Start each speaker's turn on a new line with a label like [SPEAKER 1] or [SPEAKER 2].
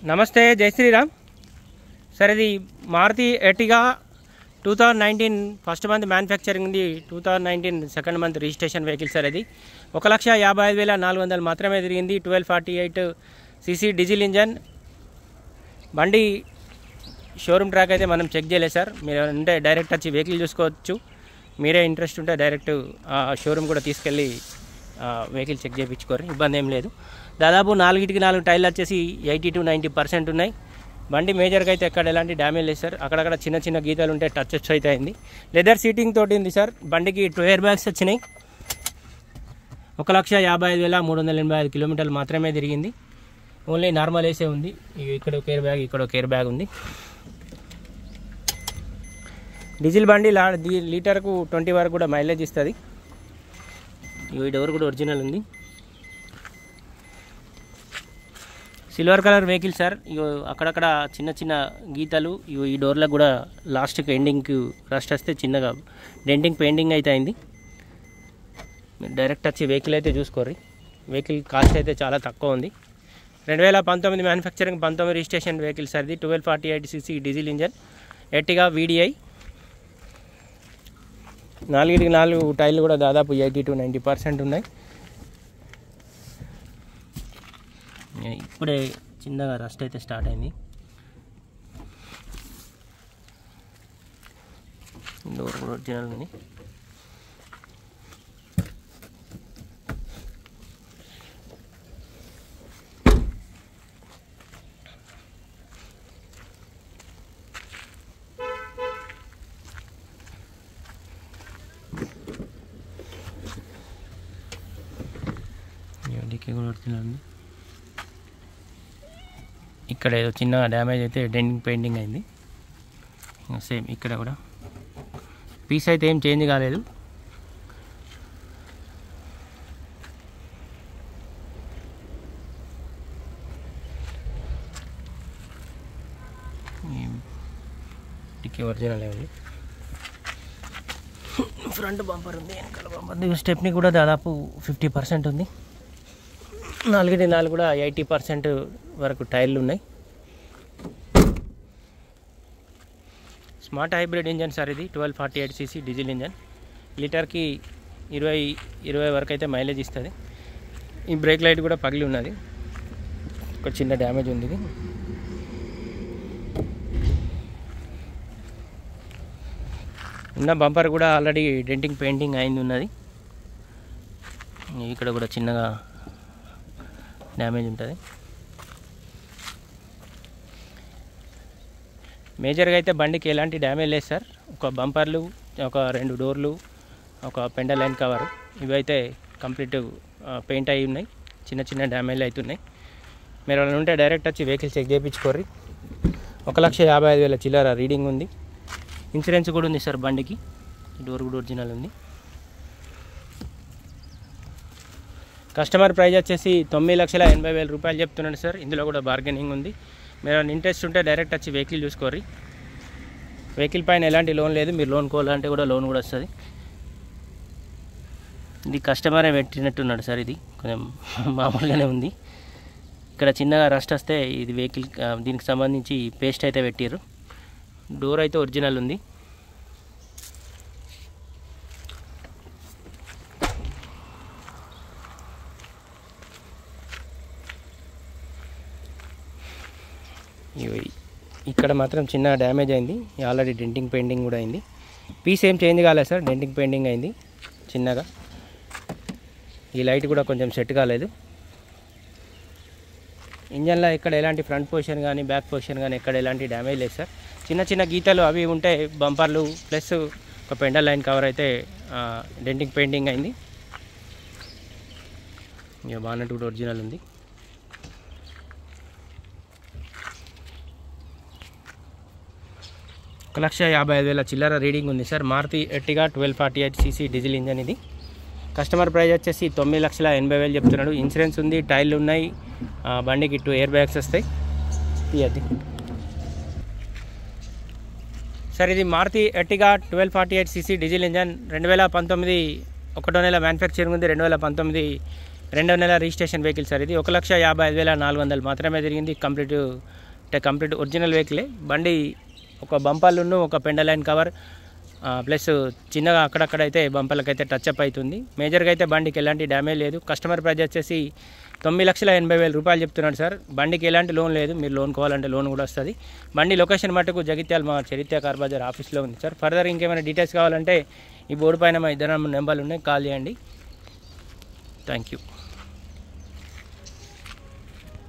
[SPEAKER 1] నమస్తే, జై శ్రీరామ్ సార్. ఇది Maruti Ertiga 2019 first month manufacturing ఉంది, 2019 second month registration vehicle sir. ఇది 1,55,400 మాత్రమే తిరిగింది. 1248 cc డీజిల్ ఇంజన్ బండి. షోరూమ్ ట్రాక్ అయితే మనం చెక్ చేయలేదు సార్. మీరు ఉంటే డైరెక్ట్ వచ్చి వెహికల్ చూసుకోవచ్చు. మీరే ఇంట్రెస్ట్ ఉంటే డైరెక్ట్ షోరూమ్ కూడా తీసుకెళ్ళి వెహికల్ చెక్ చేయించుకోరు, ఇబ్బంది ఏం లేదు. దాదాపు 4 టైర్లు వచ్చేసి 80 to 90% ఉన్నాయి. బండి మేజర్గా అయితే ఎక్కడ ఎలాంటి డ్యామేజ్ లేదు సార్. అక్కడక్కడ చిన్న చిన్న గీతలు ఉంటే టచ్ అయితే అయింది. లెదర్ సీటింగ్ తోటి ఉంది సార్. బండికి 2 ఎయిర్ బ్యాగ్స్ వచ్చినాయి. 1,55,385 కిలోమీటర్లు మాత్రమే తిరిగింది. ఓన్లీ నార్మల్ ఏసే ఉంది. ఇక్కడ ఒక ఎయిర్ బ్యాగ్, ఇక్కడ ఒక ఎయిర్ బ్యాగ్ ఉంది. డీజిల్ బండి లీటర్కు 20 వరకు కూడా మైలేజ్ ఇస్తుంది. ఈ డోర్ కూడా ఒరిజినల్ ఉంది. Silver colour vehicle sir. అక్కడక్కడ చిన్న చిన్న గీతలు ఈ డోర్లకు కూడా లాస్ట్కి ఎండింగ్కి రస్ట్ వస్తే చిన్నగా డెంటింగ్ పెయింటింగ్ అయితే అయింది. మీరు డైరెక్ట్ వచ్చి వెహికల్ అయితే చూసుకోర్రి. వెహికల్ కాస్ట్ అయితే చాలా తక్కువ ఉంది. 2019 మ్యానుఫ్యాక్చరింగ్, 19 రిజిస్ట్రేషన్ వెహికల్ సార్. ఇది 1248 cc diesel engine Ertiga VDI. 4 టైర్లు కూడా దాదాపు 80 to 90% ఉన్నాయి. ఇప్పుడే చిన్నగా రస్ట్ అయితే స్టార్ట్ అయింది. డోర్ కూడా ఒరిజినల్ ఉంది. డిక్కీ కూడా ఒరిజినల్ ఉంది. ఇక్కడ ఏదో చిన్న డ్యామేజ్ అయితే డెంటింగ్ పెయింటింగ్ అయింది. సేమ్ ఇక్కడ కూడా పీస్ అయితే ఏం చేంజ్ కాలేదు. డిక్కీ ఒరిజినల్ ఉంది. ఫ్రంట్ బంపర్ ఉంది, వెనకాల బంపర్. స్టెప్ని కూడా దాదాపు 50% ఉంది. 4 కూడా 80% వరకు టైర్లు ఉన్నాయి. Smart hybrid engine sir. ఇది 1248 cc డీజిల్ ఇంజన్. లీటర్కి 20 వరకు అయితే మైలేజ్ ఇస్తుంది. ఈ బ్రేక్ లైట్ కూడా పగిలి ఉన్నది, ఒక చిన్న డ్యామేజ్ ఉంది. ఇది ఉన్న బంపర్ కూడా ఆల్రెడీ డెంటింగ్ పెయింటింగ్ అయింది ఉన్నది. ఇక్కడ కూడా చిన్నగా డ్యామేజ్ ఉంటుంది. మేజర్గా అయితే బండికి ఎలాంటి డ్యామేజ్ లేదు సార్. ఒక బంపర్లు, ఒక 2 డోర్లు, ఒక పెండల్ లైన్ కవర్, ఇవైతే కంప్లీట్ పెయింట్ అయి ఉన్నాయి. చిన్న చిన్న డ్యామేజ్లు అవుతున్నాయి. మీరు వాళ్ళని ఉంటే డైరెక్ట్ వచ్చి వెహికల్ చెక్ చేయించుకోర్రి. 1,55,000 చిల్లర రీడింగ్ ఉంది. ఇన్సూరెన్స్ కూడా ఉంది సార్ బండికి. డోర్ కూడా ఒరిజినల్ ఉంది. కస్టమర్ ప్రైస్ వచ్చేసి 9,80,000 రూపాయలు చెప్తున్నాడు సార్. ఇందులో కూడా బార్గెనింగ్ ఉంది. మీరు ఇంట్రెస్ట్ ఉంటే డైరెక్ట్ వచ్చి వెహికల్ చూసుకోర్రి. వెహికల్ పైన ఎలాంటి లోన్ లేదు. మీరు లోన్ కోవాలంటే కూడా లోన్ కూడా వస్తుంది. ఇది కస్టమరే పెట్టినట్టున్నాడు సార్. ఇది కొంచెం మామూలుగానే ఉంది. ఇక్కడ చిన్నగా రస్ట్ వస్తే ఇది వెహికల్ దీనికి సంబంధించి పేస్ట్ అయితే పెట్టారు. డోర్ అయితే ఒరిజినల్ ఉంది. ఇక్కడ మాత్రం చిన్న డ్యామేజ్ అయింది. ఆల్రెడీ డెంటింగ్ పెయింటింగ్ కూడా అయింది. పీస్ ఏం చేంజ్ కాలేదు సార్, డెంటింగ్ పెయింటింగ్ అయింది చిన్నగా. ఈ లైట్ కూడా కొంచెం సెట్ కాలేదు. ఇంజన్లో ఇక్కడ ఎలాంటి ఫ్రంట్ పొజిషన్ కానీ బ్యాక్ పొజిషన్ కానీ ఎక్కడ ఎలాంటి డ్యామేజ్ లేదు సార్. చిన్న చిన్న గీతలు అవి ఉంటే బంపర్లు ప్లస్ ఒక పెండల్ లైన్ కవర్ అయితే డెంటింగ్ పెయింటింగ్ అయింది. ఇక బానెట్ కూడా ఒరిజినల్ ఉంది. ఒక 1,55,000 చిల్లర రీడింగ్ ఉంది sir. Maruti Ertiga 1248 cc diesel engine. ఇది కస్టమర్ ప్రైస్ వచ్చేసి 9,80,000 చెప్తున్నాడు. ఇన్సూరెన్స్ ఉంది, టైర్లు ఉన్నాయి. బండికి 2 ఎయిర్ బ్యాగ్స్ వస్తాయి. అది సార్. ఇది Maruti Ertiga 1248 cc diesel engine. 2019 1వ నెల మ్యానుఫ్యాక్చరింగ్ ఉంది. 2019 రెండవ నెల రిజిస్ట్రేషన్ వెహికల్ సార్ ఇది. 1,55,400 మాత్రమే తిరిగింది. కంప్లీట్ ఒరిజినల్ వెహికలే. బండి ఒక బంపాలును ఒక పెండలైన్ కవర్ ప్లస్ చిన్నగా అక్కడక్కడైతే బంపాలకైతే టచ్అప్ అవుతుంది. మేజర్గా అయితే బండికి ఎలాంటి డ్యామేజ్ లేదు. కస్టమర్ ప్రైస్ వచ్చేసి 9,80,000 రూపాయలు చెప్తున్నాడు సార్. బండికి ఎలాంటి లోన్ లేదు. మీరు లోన్ కావాలంటే లోన్ కూడా వస్తుంది. బండి లొకేషన్ మటుకు జగిత్యాల మా చరిత్ర కార్ బజార్ ఆఫీస్లో ఉంది సార్. ఫర్దర్ ఇంకేమైనా డీటెయిల్స్ కావాలంటే ఈ బోర్డు పైన మా ఇద్దరు నెంబర్లు ఉన్నాయి, కాల్ చేయండి. Thank you.